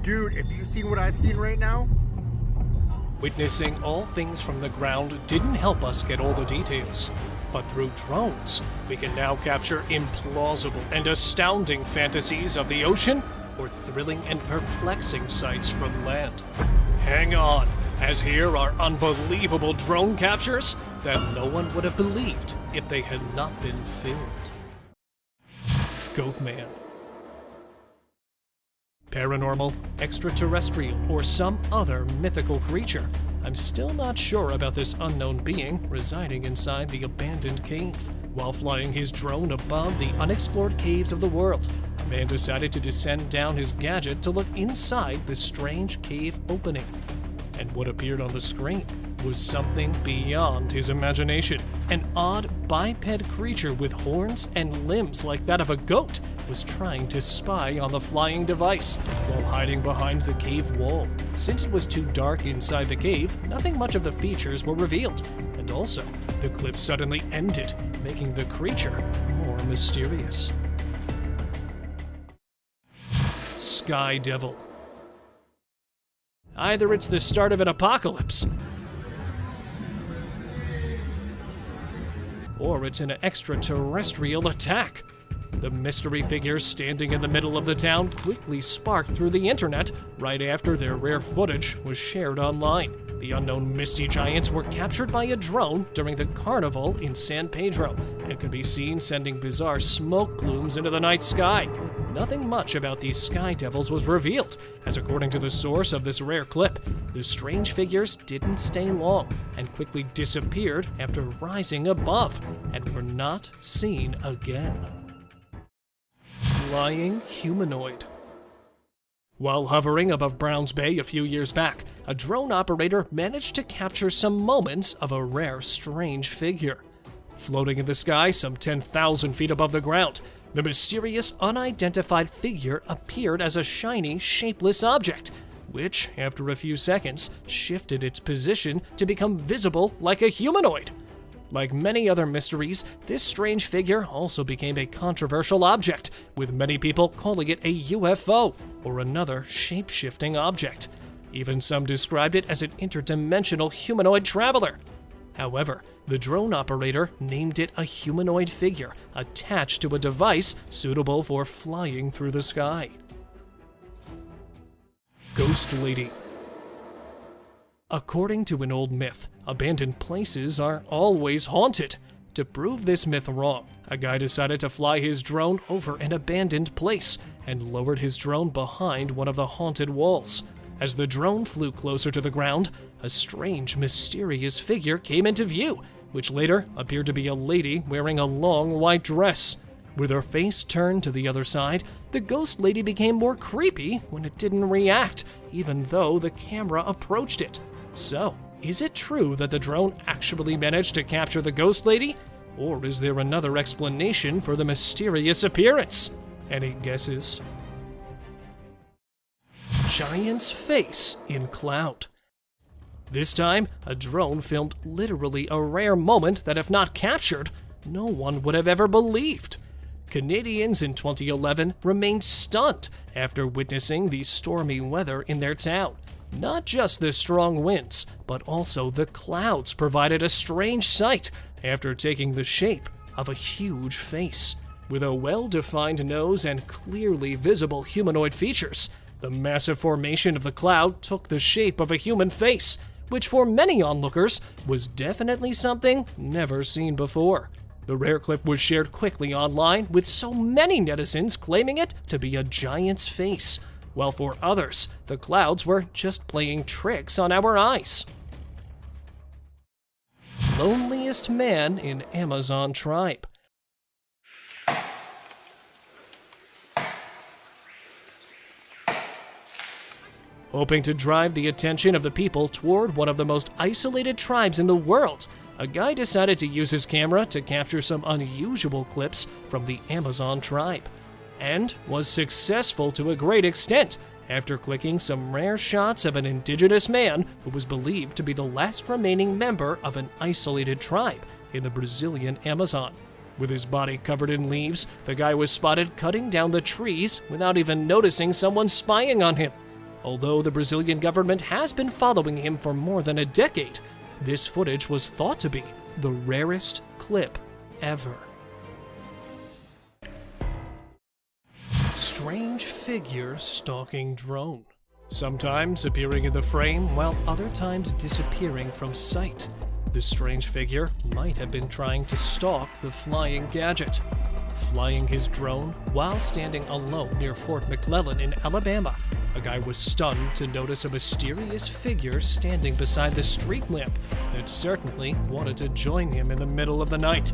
Dude, if you've seen what I've seen right now, Witnessing all things from the ground didn't help us get all the details, but through drones, we can now capture implausible and astounding fantasies of the ocean or thrilling and perplexing sights from land. Hang on, as here are unbelievable drone captures that no one would have believed if they had not been filmed. Goatman. Paranormal, extraterrestrial, or some other mythical creature. I'm still not sure about this unknown being residing inside the abandoned cave. While flying his drone above the unexplored caves of the world, a man decided to descend down his gadget to look inside the strange cave opening. And what appeared on the screen was something beyond his imagination. An odd biped creature with horns and limbs like that of a goat was trying to spy on the flying device while hiding behind the cave wall. Since it was too dark inside the cave, nothing much of the features were revealed, and also, the clip suddenly ended, making the creature more mysterious. Sky Devil. Either it's the start of an apocalypse, or it's an extraterrestrial attack. The mystery figures standing in the middle of the town quickly sparked through the internet right after their rare footage was shared online. The unknown misty giants were captured by a drone during the carnival in San Pedro and could be seen sending bizarre smoke plumes into the night sky. Nothing much about these sky devils was revealed, as according to the source of this rare clip, the strange figures didn't stay long and quickly disappeared after rising above and were not seen again. Flying humanoid. While hovering above Browns Bay a few years back, a drone operator managed to capture some moments of a rare, strange figure. Floating in the sky some 10,000 feet above the ground, the mysterious, unidentified figure appeared as a shiny, shapeless object, which, after a few seconds, shifted its position to become visible like a humanoid. Like many other mysteries, this strange figure also became a controversial object, with many people calling it a UFO or another shape-shifting object. Even some described it as an interdimensional humanoid traveler. However, the drone operator named it a humanoid figure attached to a device suitable for flying through the sky. Ghost Lady. According to an old myth, abandoned places are always haunted. To prove this myth wrong, a guy decided to fly his drone over an abandoned place and lowered his drone behind one of the haunted walls. As the drone flew closer to the ground, a strange, mysterious figure came into view, which later appeared to be a lady wearing a long white dress. With her face turned to the other side, the ghost lady became more creepy when it didn't react, even though the camera approached it. So, is it true that the drone actually managed to capture the ghost lady? Or is there another explanation for the mysterious appearance? Any guesses? Giant's face in cloud. This time, a drone filmed literally a rare moment that, if not captured, no one would have ever believed. Canadians in 2011 remained stunned after witnessing the stormy weather in their town. Not just the strong winds, but also the clouds provided a strange sight after taking the shape of a huge face. With a well-defined nose and clearly visible humanoid features, the massive formation of the cloud took the shape of a human face, which for many onlookers was definitely something never seen before. The rare clip was shared quickly online, with so many netizens claiming it to be a giant's face, while for others, the clouds were just playing tricks on our eyes. Loneliest man in Amazon tribe. Hoping to drive the attention of the people toward one of the most isolated tribes in the world, a guy decided to use his camera to capture some unusual clips from the Amazon tribe, and was successful to a great extent after clicking some rare shots of an indigenous man who was believed to be the last remaining member of an isolated tribe in the Brazilian Amazon. With his body covered in leaves, the guy was spotted cutting down the trees without even noticing someone spying on him. Although the Brazilian government has been following him for more than a decade, this footage was thought to be the rarest clip ever. Strange figure stalking drone. Sometimes appearing in the frame, while other times disappearing from sight. The strange figure might have been trying to stalk the flying gadget. Flying his drone while standing alone near Fort McClellan in Alabama, a guy was stunned to notice a mysterious figure standing beside the street lamp that certainly wanted to join him in the middle of the night.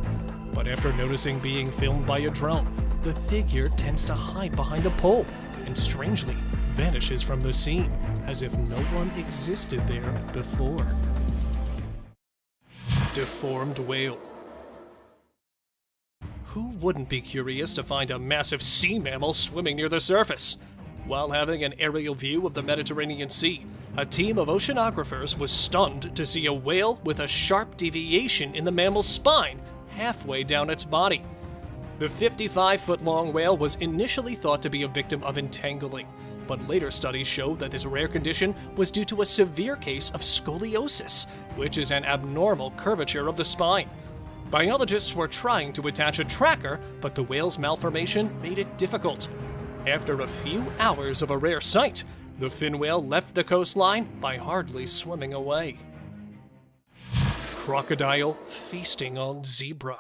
But after noticing being filmed by a drone, the figure tends to hide behind a pole and strangely vanishes from the scene as if no one existed there before. Deformed whale. Who wouldn't be curious to find a massive sea mammal swimming near the surface? While having an aerial view of the Mediterranean Sea, a team of oceanographers was stunned to see a whale with a sharp deviation in the mammal's spine halfway down its body. The 55-foot-long whale was initially thought to be a victim of entangling, but later studies showed that this rare condition was due to a severe case of scoliosis, which is an abnormal curvature of the spine. Biologists were trying to attach a tracker, but the whale's malformation made it difficult. After a few hours of a rare sight, the fin whale left the coastline by hardly swimming away. Crocodile feasting on zebra.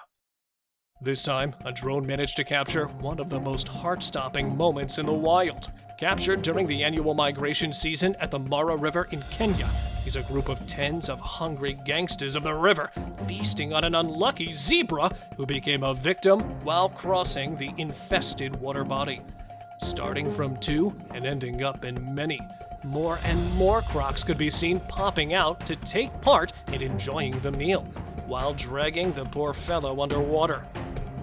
This time, a drone managed to capture one of the most heart-stopping moments in the wild. Captured during the annual migration season at the Mara River in Kenya is a group of tens of hungry gangsters of the river feasting on an unlucky zebra who became a victim while crossing the infested water body. Starting from 2 and ending up in many, more and more crocs could be seen popping out to take part in enjoying the meal, while dragging the poor fellow underwater.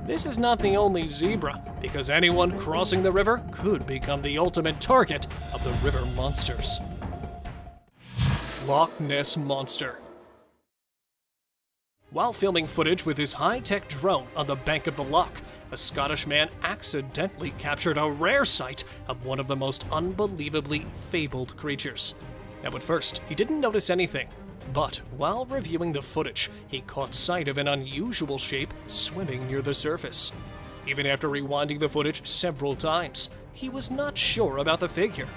This is not the only zebra, because anyone crossing the river could become the ultimate target of the river monsters. Loch Ness Monster. While filming footage with his high-tech drone on the bank of the loch, a Scottish man accidentally captured a rare sight of one of the most unbelievably fabled creatures. Now at first, he didn't notice anything, but while reviewing the footage, he caught sight of an unusual shape swimming near the surface. Even after rewinding the footage several times, he was not sure about the figure.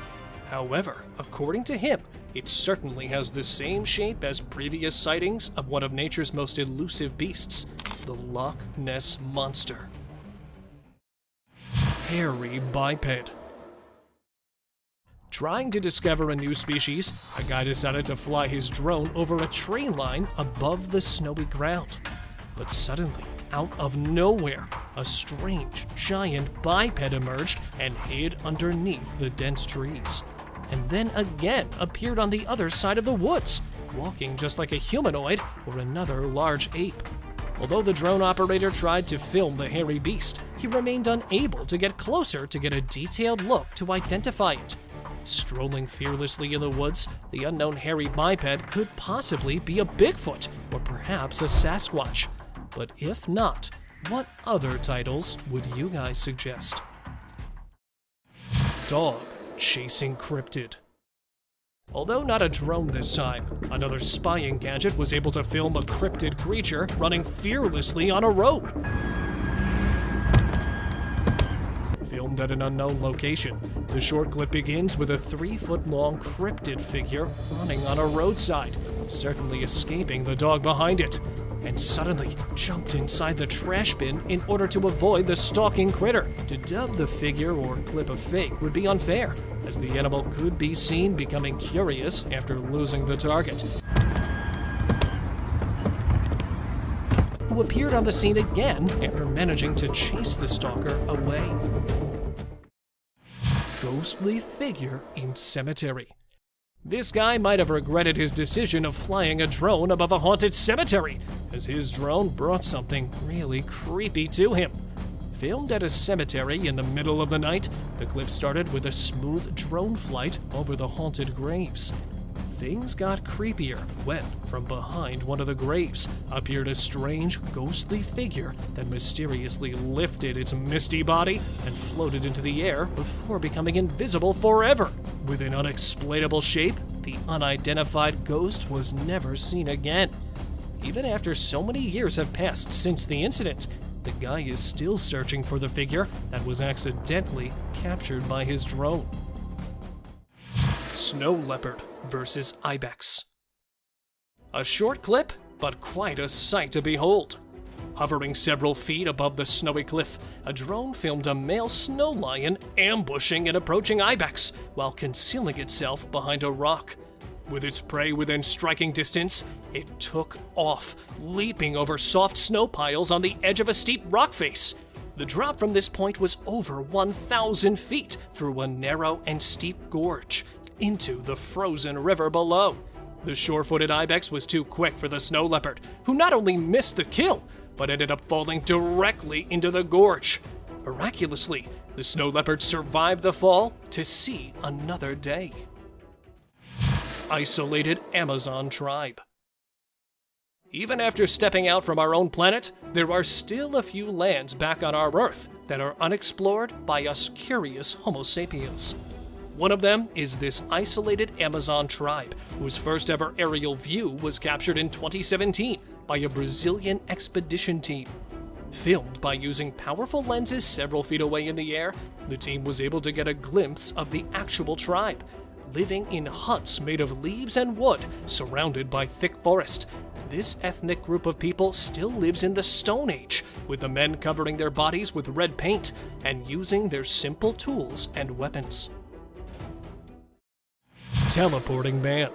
However, according to him, it certainly has the same shape as previous sightings of one of nature's most elusive beasts, the Loch Ness Monster. Hairy biped. Trying to discover a new species, a guy decided to fly his drone over a tree line above the snowy ground. But suddenly, out of nowhere, a strange, giant biped emerged and hid underneath the dense trees. And then again appeared on the other side of the woods, walking just like a humanoid or another large ape. Although the drone operator tried to film the hairy beast, he remained unable to get closer to get a detailed look to identify it. Strolling fearlessly in the woods, the unknown hairy biped could possibly be a Bigfoot or perhaps a Sasquatch. But if not, what other titles would you guys suggest? Dog chasing cryptid. Although not a drone this time, another spying gadget was able to film a cryptid creature running fearlessly on a road. Filmed at an unknown location, the short clip begins with a 3-foot-long cryptid figure running on a roadside, certainly escaping the dog behind it, and suddenly jumped inside the trash bin in order to avoid the stalking critter. To dub the figure or clip a fake would be unfair, as the animal could be seen becoming curious after losing the target, who appeared on the scene again after managing to chase the stalker away. Ghostly figure in cemetery. This guy might have regretted his decision of flying a drone above a haunted cemetery, as his drone brought something really creepy to him. Filmed at a cemetery in the middle of the night, the clip started with a smooth drone flight over the haunted graves. Things got creepier when, from behind one of the graves, appeared a strange, ghostly figure that mysteriously lifted its misty body and floated into the air before becoming invisible forever. With an unexplainable shape, the unidentified ghost was never seen again. Even after so many years have passed since the incident, the guy is still searching for the figure that was accidentally captured by his drone. Snow leopard versus ibex. A short clip, but quite a sight to behold. Hovering several feet above the snowy cliff, a drone filmed a male snow lion ambushing an approaching ibex while concealing itself behind a rock. With its prey within striking distance, it took off, leaping over soft snow piles on the edge of a steep rock face. The drop from this point was over 1,000 feet through a narrow and steep gorge into the frozen river below. The sure-footed ibex was too quick for the snow leopard, who not only missed the kill, but ended up falling directly into the gorge. Miraculously, the snow leopard survived the fall to see another day. Isolated Amazon tribe. Even after stepping out from our own planet, there are still a few lands back on our Earth that are unexplored by us curious Homo sapiens. One of them is this isolated Amazon tribe, whose first ever aerial view was captured in 2017 by a Brazilian expedition team. Filmed by using powerful lenses several feet away in the air, the team was able to get a glimpse of the actual tribe, living in huts made of leaves and wood, surrounded by thick forest. This ethnic group of people still lives in the Stone Age, with the men covering their bodies with red paint and using their simple tools and weapons. Teleporting man.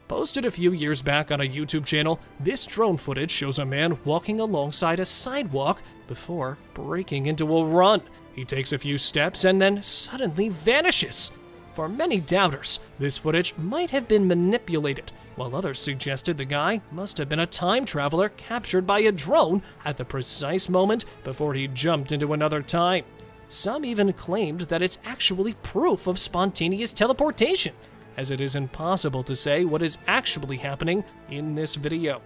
Posted a few years back on a YouTube channel, this drone footage shows a man walking alongside a sidewalk before breaking into a run. He takes a few steps and then suddenly vanishes. For many doubters, this footage might have been manipulated, while others suggested the guy must have been a time traveler captured by a drone at the precise moment before he jumped into another time. Some even claimed that it's actually proof of spontaneous teleportation, as it is impossible to say what is actually happening in this video.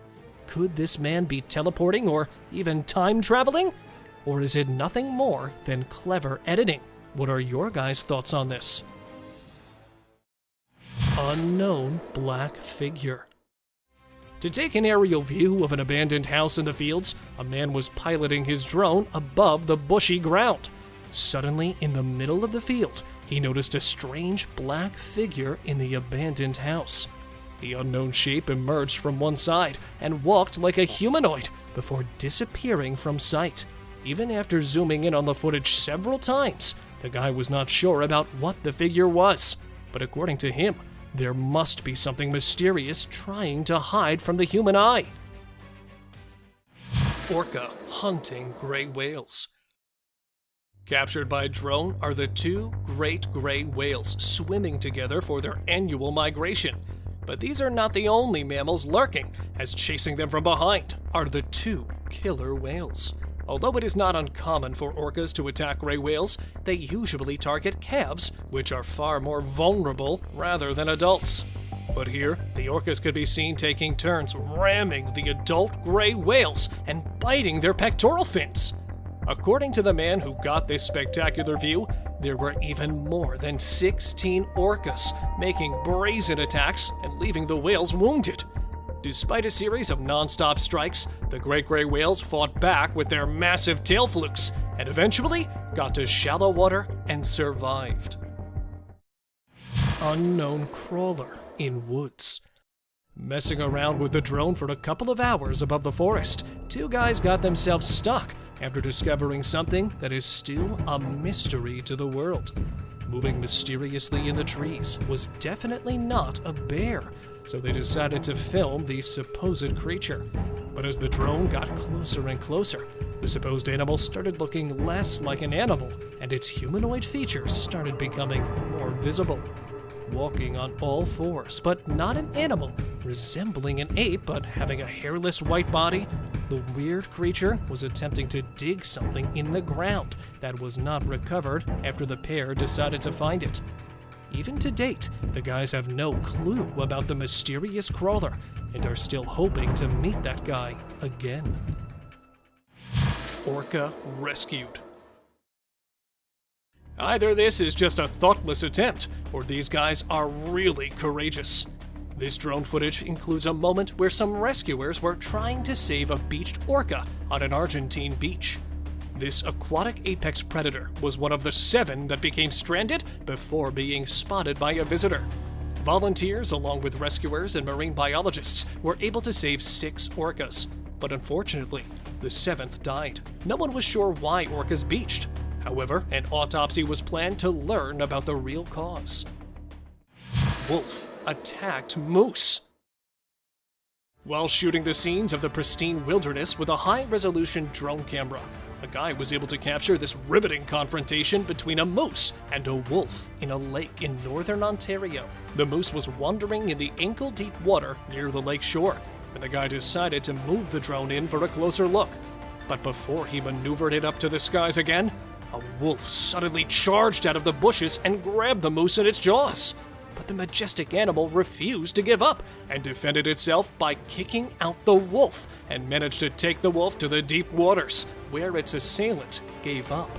Could this man be teleporting or even time traveling? Or is it nothing more than clever editing? What are your guys' thoughts on this? Unknown black figure. To take an aerial view of an abandoned house in the fields, a man was piloting his drone above the bushy ground. Suddenly, in the middle of the field, he noticed a strange black figure in the abandoned house. The unknown shape emerged from one side and walked like a humanoid before disappearing from sight. Even after zooming in on the footage several times, the guy was not sure about what the figure was. But according to him, there must be something mysterious trying to hide from the human eye. Orca hunting gray whales. Captured by drone are the two great gray whales swimming together for their annual migration. But these are not the only mammals lurking, as chasing them from behind are the two killer whales. Although it is not uncommon for orcas to attack gray whales, they usually target calves, which are far more vulnerable rather than adults. But here, the orcas could be seen taking turns ramming the adult gray whales and biting their pectoral fins. According to the man who got this spectacular view, there were even more than 16 orcas making brazen attacks and leaving the whales wounded. Despite a series of non-stop strikes, the great gray whales fought back with their massive tail flukes and eventually got to shallow water and survived. Unknown crawler in woods. Messing around with the drone for a couple of hours above the forest, two guys got themselves stuck after discovering something that is still a mystery to the world. Moving mysteriously in the trees was definitely not a bear, so they decided to film the supposed creature. But as the drone got closer and closer, the supposed animal started looking less like an animal, and its humanoid features started becoming more visible. Walking on all fours, but not an animal, resembling an ape but having a hairless white body, the weird creature was attempting to dig something in the ground that was not recovered after the pair decided to find it. Even to date, the guys have no clue about the mysterious crawler and are still hoping to meet that guy again. Orca rescued. Either this is just a thoughtless attempt, or these guys are really courageous. This drone footage includes a moment where some rescuers were trying to save a beached orca on an Argentine beach. This aquatic apex predator was one of the 7 that became stranded before being spotted by a visitor. Volunteers, along with rescuers and marine biologists, were able to save 6 orcas, but unfortunately, the 7th died. No one was sure why orcas beached. However, an autopsy was planned to learn about the real cause. Wolf attacked moose. While shooting the scenes of the pristine wilderness with a high-resolution drone camera, a guy was able to capture this riveting confrontation between a moose and a wolf in a lake in northern Ontario. The moose was wandering in the ankle-deep water near the lake shore, and the guy decided to move the drone in for a closer look. But before he maneuvered it up to the skies again, a wolf suddenly charged out of the bushes and grabbed the moose in its jaws. But the majestic animal refused to give up and defended itself by kicking out the wolf and managed to take the wolf to the deep waters, where its assailant gave up.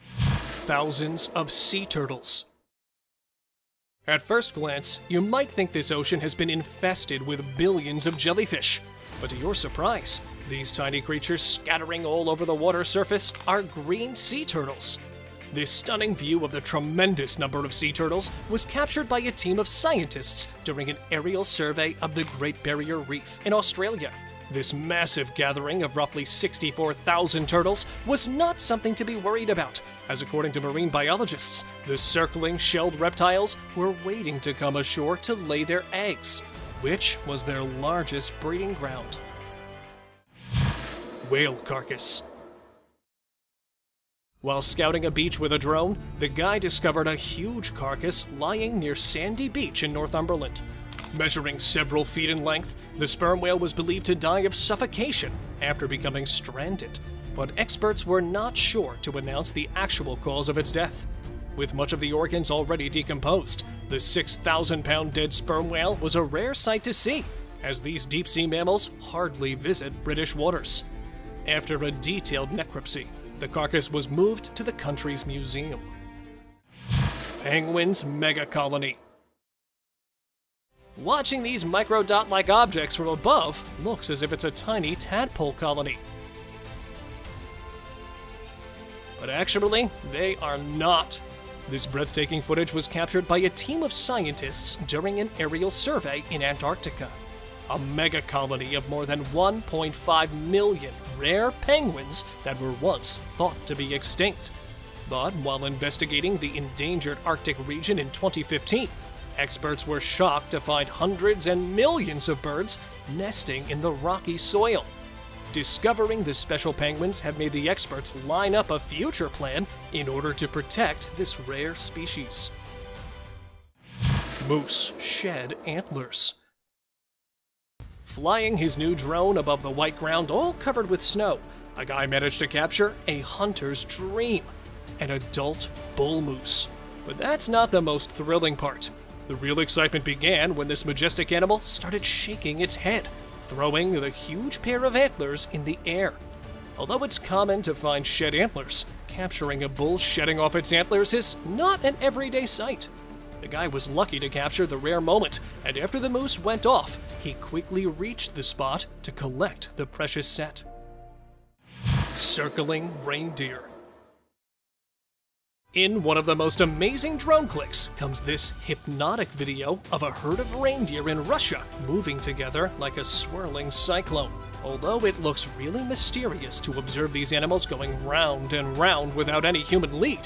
Thousands of sea turtles. At first glance, you might think this ocean has been infested with billions of jellyfish. But to your surprise, these tiny creatures scattering all over the water surface are green sea turtles. This stunning view of the tremendous number of sea turtles was captured by a team of scientists during an aerial survey of the Great Barrier Reef in Australia. This massive gathering of roughly 64,000 turtles was not something to be worried about, as according to marine biologists, the circling shelled reptiles were waiting to come ashore to lay their eggs, which was their largest breeding ground. Whale carcass. While scouting a beach with a drone, the guy discovered a huge carcass lying near Sandy Beach in Northumberland. Measuring several feet in length, the sperm whale was believed to die of suffocation after becoming stranded, but experts were not sure to announce the actual cause of its death. With much of the organs already decomposed, the 6,000-pound dead sperm whale was a rare sight to see, as these deep-sea mammals hardly visit British waters. After a detailed necropsy, the carcass was moved to the country's museum. Penguins mega colony. Watching these microdot-like objects from above looks as if it's a tiny tadpole colony. But actually, they are not. This breathtaking footage was captured by a team of scientists during an aerial survey in Antarctica. A mega colony of more than 1.5 million rare penguins that were once thought to be extinct. But while investigating the endangered Arctic region in 2015, experts were shocked to find hundreds and millions of birds nesting in the rocky soil. Discovering the special penguins have made the experts line up a future plan in order to protect this rare species. Moose shed antlers. Flying his new drone above the white ground all covered with snow, a guy managed to capture a hunter's dream, an adult bull moose. But that's not the most thrilling part. The real excitement began when this majestic animal started shaking its head, throwing the huge pair of antlers in the air. Although it's common to find shed antlers, capturing a bull shedding off its antlers is not an everyday sight. The guy was lucky to capture the rare moment, and after the moose went off, he quickly reached the spot to collect the precious set. Circling reindeer. In one of the most amazing drone clicks comes this hypnotic video of a herd of reindeer in Russia moving together like a swirling cyclone. Although it looks really mysterious to observe these animals going round and round without any human lead,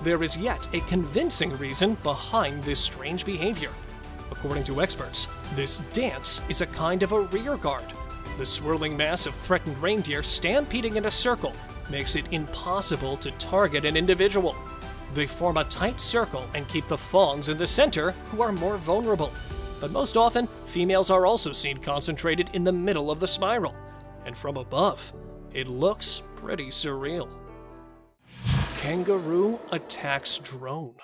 there is yet a convincing reason behind this strange behavior. According to experts, this dance is a kind of a rear guard. The swirling mass of threatened reindeer stampeding in a circle makes it impossible to target an individual. They form a tight circle and keep the fawns in the center, who are more vulnerable. But most often, females are also seen concentrated in the middle of the spiral. And from above, it looks pretty surreal. Kangaroo attacks drone.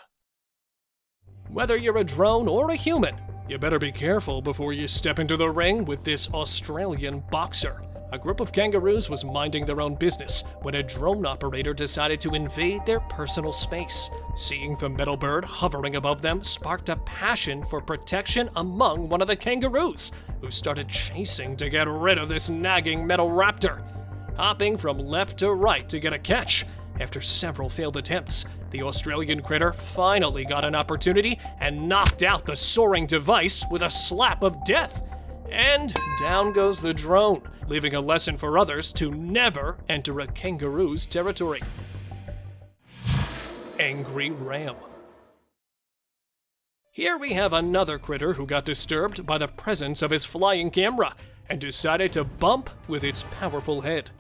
Whether you're a drone or a human, you better be careful before you step into the ring with this Australian boxer. A group of kangaroos was minding their own business when a drone operator decided to invade their personal space. Seeing the metal bird hovering above them sparked a passion for protection among one of the kangaroos, who started chasing to get rid of this nagging metal raptor. Hopping from left to right to get a catch, after several failed attempts, the Australian critter finally got an opportunity and knocked out the soaring device with a slap of death. And down goes the drone, leaving a lesson for others to never enter a kangaroo's territory. Angry ram. Here we have another critter who got disturbed by the presence of his flying camera and decided to bump with its powerful head.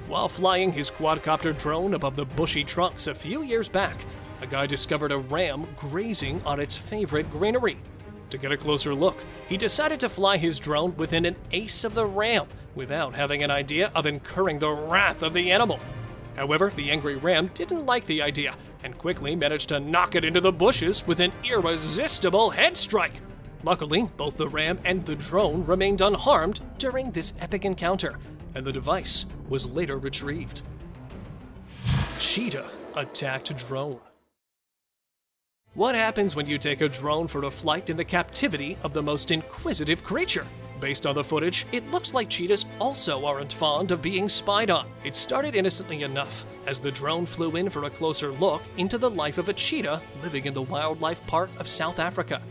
While flying his quadcopter drone above the bushy trunks a few years back, a guy discovered a ram grazing on its favorite greenery. To get a closer look, he decided to fly his drone within an ace of the ram without having an idea of incurring the wrath of the animal. However, the angry ram didn't like the idea and quickly managed to knock it into the bushes with an irresistible head strike. Luckily, both the ram and the drone remained unharmed during this epic encounter, and the device was later retrieved. Cheetah attacked drone. What happens when you take a drone for a flight in the captivity of the most inquisitive creature? Based on the footage, it looks like cheetahs also aren't fond of being spied on. It started innocently enough, as the drone flew in for a closer look into the life of a cheetah living in the wildlife park of South Africa.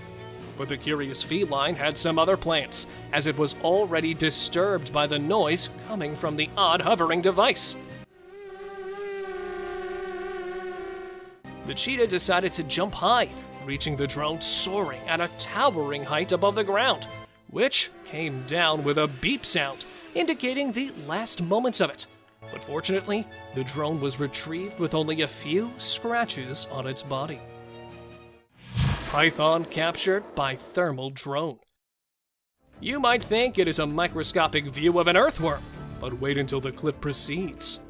But the curious feline had some other plans, as it was already disturbed by the noise coming from the odd hovering device. The cheetah decided to jump high, reaching the drone soaring at a towering height above the ground, which came down with a beep sound, indicating the last moments of it. But fortunately, the drone was retrieved with only a few scratches on its body. Python captured by thermal drone. You might think it is a microscopic view of an earthworm, but wait until the clip proceeds.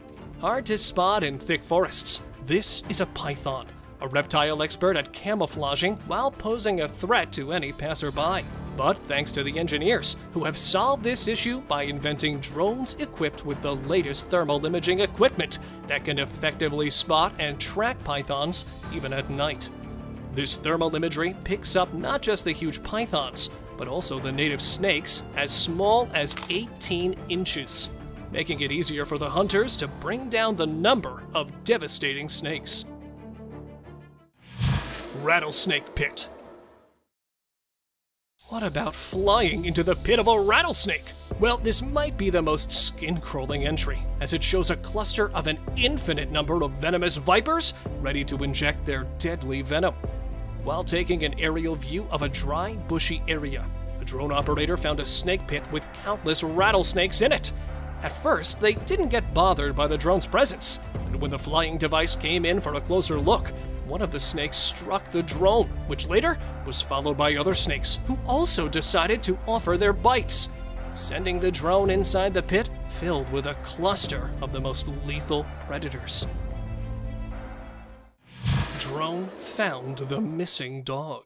Hard to spot in thick forests, this is a python, a reptile expert at camouflaging while posing a threat to any passerby. But thanks to the engineers, who have solved this issue by inventing drones equipped with the latest thermal imaging equipment that can effectively spot and track pythons even at night. This thermal imagery picks up not just the huge pythons, but also the native snakes as small as 18 inches, making it easier for the hunters to bring down the number of devastating snakes. Rattlesnake pit. What about flying into the pit of a rattlesnake? Well, this might be the most skin-crawling entry, as it shows a cluster of an infinite number of venomous vipers ready to inject their deadly venom. While taking an aerial view of a dry, bushy area, a drone operator found a snake pit with countless rattlesnakes in it. At first, they didn't get bothered by the drone's presence, but when the flying device came in for a closer look, one of the snakes struck the drone, which later was followed by other snakes who also decided to offer their bites, sending the drone inside the pit filled with a cluster of the most lethal predators. Drone found the missing dog.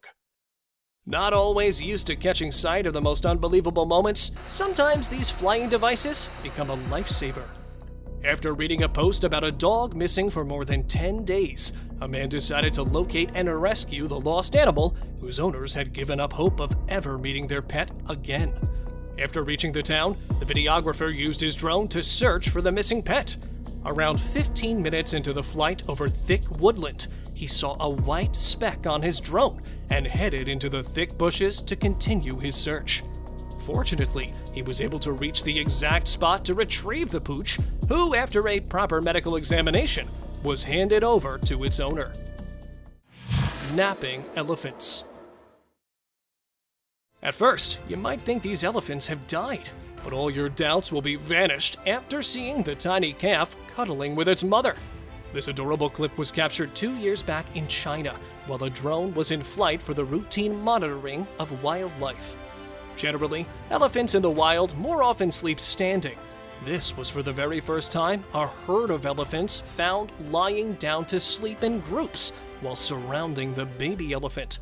Not always used to catching sight of the most unbelievable moments, sometimes these flying devices become a lifesaver. After reading a post about a dog missing for more than 10 days, a man decided to locate and rescue the lost animal whose owners had given up hope of ever meeting their pet again. After reaching the town, the videographer used his drone to search for the missing pet. Around 15 minutes into the flight over thick woodland, he saw a white speck on his drone and headed into the thick bushes to continue his search. Fortunately, he was able to reach the exact spot to retrieve the pooch, who, after a proper medical examination, was handed over to its owner. Napping elephants. At first, you might think these elephants have died, but all your doubts will be vanished after seeing the tiny calf cuddling with its mother. This adorable clip was captured 2 years back in China, while a drone was in flight for the routine monitoring of wildlife. Generally, elephants in the wild more often sleep standing. This was for the very first time a herd of elephants found lying down to sleep in groups while surrounding the baby elephant.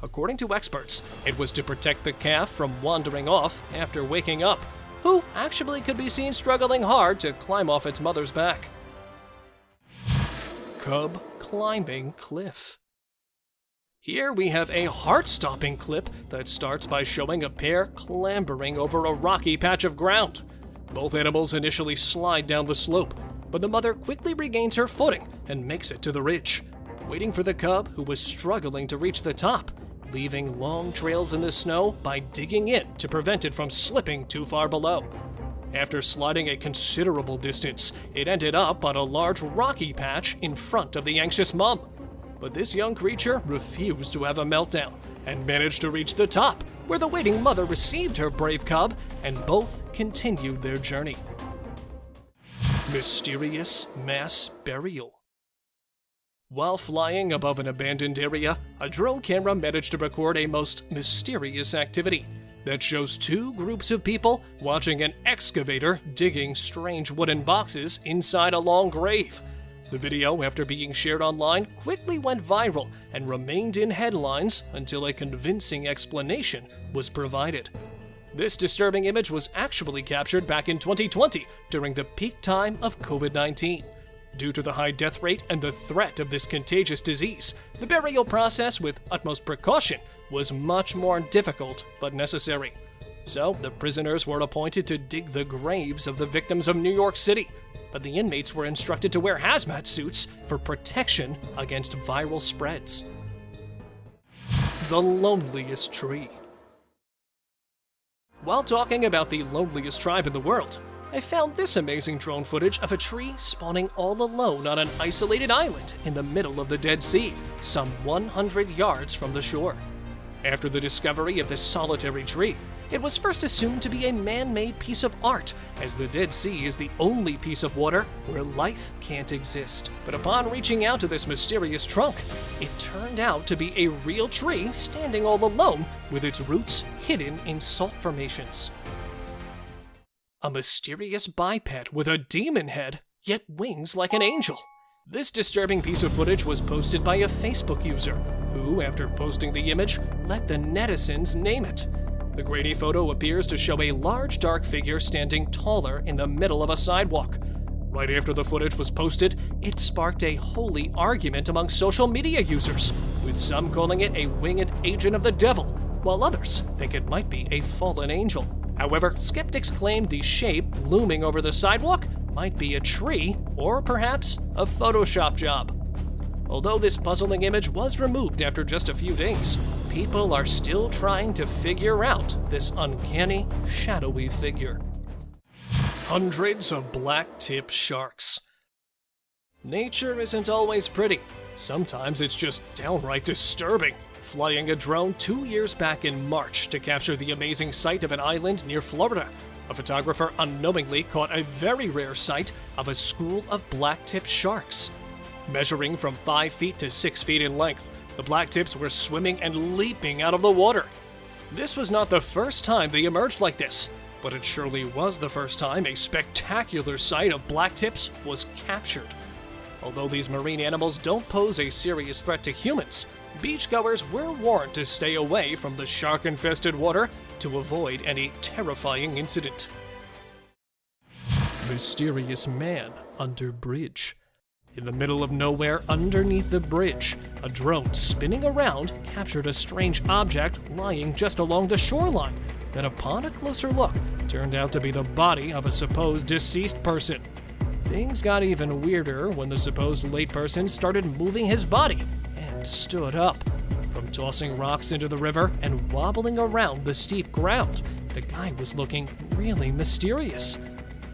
According to experts, it was to protect the calf from wandering off after waking up, who actually could be seen struggling hard to climb off its mother's back. Cub climbing cliff. Here we have a heart-stopping clip that starts by showing a pair clambering over a rocky patch of ground. Both animals initially slide down the slope, but the mother quickly regains her footing and makes it to the ridge, waiting for the cub who was struggling to reach the top, leaving long trails in the snow by digging in to prevent it from slipping too far below. After sliding a considerable distance, it ended up on a large rocky patch in front of the anxious mom. But this young creature refused to have a meltdown and managed to reach the top, where the waiting mother received her brave cub and both continued their journey. Mysterious mass burial. While flying above an abandoned area, a drone camera managed to record a most mysterious activity that shows two groups of people watching an excavator digging strange wooden boxes inside a long grave. The video, after being shared online, quickly went viral and remained in headlines until a convincing explanation was provided. This disturbing image was actually captured back in 2020 during the peak time of COVID-19. Due to the high death rate and the threat of this contagious disease, the burial process with utmost precaution was much more difficult but necessary. So, the prisoners were appointed to dig the graves of the victims of New York City, but the inmates were instructed to wear hazmat suits for protection against viral spreads. The loneliest tree. While talking about the loneliest tribe in the world, I found this amazing drone footage of a tree spawning all alone on an isolated island in the middle of the Dead Sea, some 100 yards from the shore. After the discovery of this solitary tree, it was first assumed to be a man-made piece of art, as the Dead Sea is the only piece of water where life can't exist. But upon reaching out to this mysterious trunk, it turned out to be a real tree standing all alone with its roots hidden in salt formations. A mysterious biped with a demon head, yet wings like an angel. This disturbing piece of footage was posted by a Facebook user, who, after posting the image, let the netizens name it. The grainy photo appears to show a large dark figure standing taller in the middle of a sidewalk. Right after the footage was posted, it sparked a holy argument among social media users, with some calling it a winged agent of the devil, while others think it might be a fallen angel. However, skeptics claimed the shape looming over the sidewalk might be a tree or perhaps a Photoshop job. Although this puzzling image was removed after just a few days, people are still trying to figure out this uncanny, shadowy figure. Hundreds of black-tip sharks. Nature isn't always pretty. Sometimes it's just downright disturbing. Flying a drone 2 years back in March to capture the amazing sight of an island near Florida, a photographer unknowingly caught a very rare sight of a school of black-tip sharks. Measuring from 5 feet to 6 feet in length, the blacktips were swimming and leaping out of the water. This was not the first time they emerged like this, but it surely was the first time a spectacular sight of blacktips was captured. Although these marine animals don't pose a serious threat to humans, beachgoers were warned to stay away from the shark-infested water to avoid any terrifying incident. Mysterious man under bridge. In the middle of nowhere underneath the bridge, a drone spinning around captured a strange object lying just along the shoreline that, upon a closer look, turned out to be the body of a supposed deceased person. Things got even weirder when the supposed late person started moving his body and stood up. From tossing rocks into the river and wobbling around the steep ground, the guy was looking really mysterious.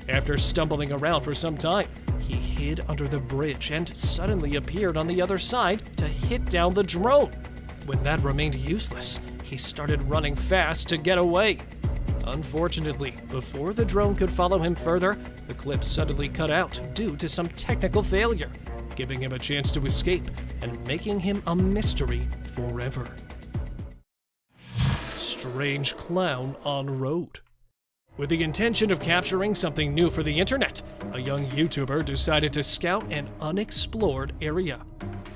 After stumbling around for some time, he hid under the bridge and suddenly appeared on the other side to hit down the drone. When that remained useless, he started running fast to get away. Unfortunately, before the drone could follow him further, the clip suddenly cut out due to some technical failure, giving him a chance to escape and making him a mystery forever. Strange clown on road. With the intention of capturing something new for the internet, a young YouTuber decided to scout an unexplored area.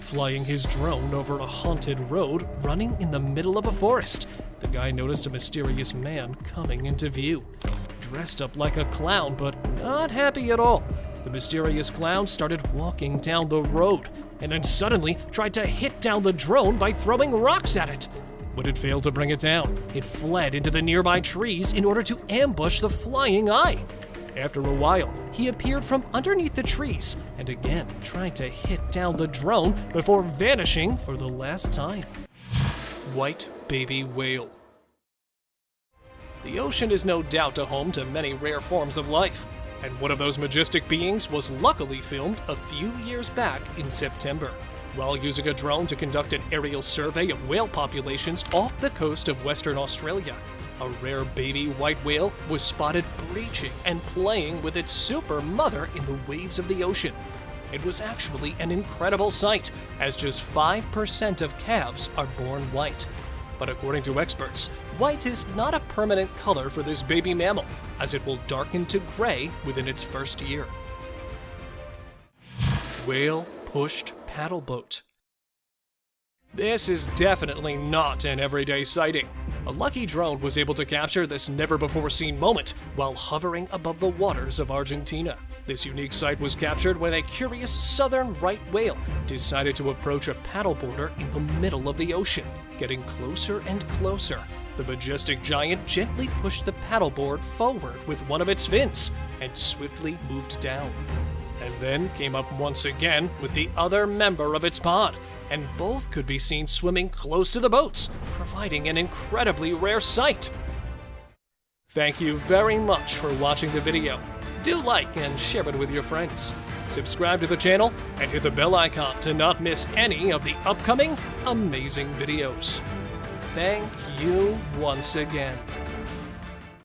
flying his drone over a haunted road running in the middle of a forest. The guy noticed a mysterious man coming into view. Dressed up like a clown, but not happy at all. The mysterious clown started walking down the road, and then suddenly tried to hit down the drone by throwing rocks at it. But it failed to bring it down. It fled into the nearby trees in order to ambush the flying eye. After a while, he appeared from underneath the trees and again tried to hit down the drone before vanishing for the last time. White baby whale. The ocean is no doubt a home to many rare forms of life, and one of those majestic beings was luckily filmed a few years back in September, while using a drone to conduct an aerial survey of whale populations off the coast of Western Australia. A rare baby white whale was spotted breaching and playing with its super mother in the waves of the ocean. It was actually an incredible sight, as just 5% of calves are born white. But according to experts, white is not a permanent color for this baby mammal, as it will darken to gray within its first year. Whale-pushed paddle boat. This is definitely not an everyday sighting. A lucky drone was able to capture this never-before-seen moment while hovering above the waters of Argentina. This unique sight was captured when a curious southern right whale decided to approach a paddleboarder in the middle of the ocean. Getting closer and closer, the majestic giant gently pushed the paddleboard forward with one of its fins and swiftly moved down. And then came up once again with the other member of its pod, and both could be seen swimming close to the boats, providing an incredibly rare sight. Thank you very much for watching the video. Do like and share it with your friends. Subscribe to the channel and hit the bell icon to not miss any of the upcoming amazing videos. Thank you once again.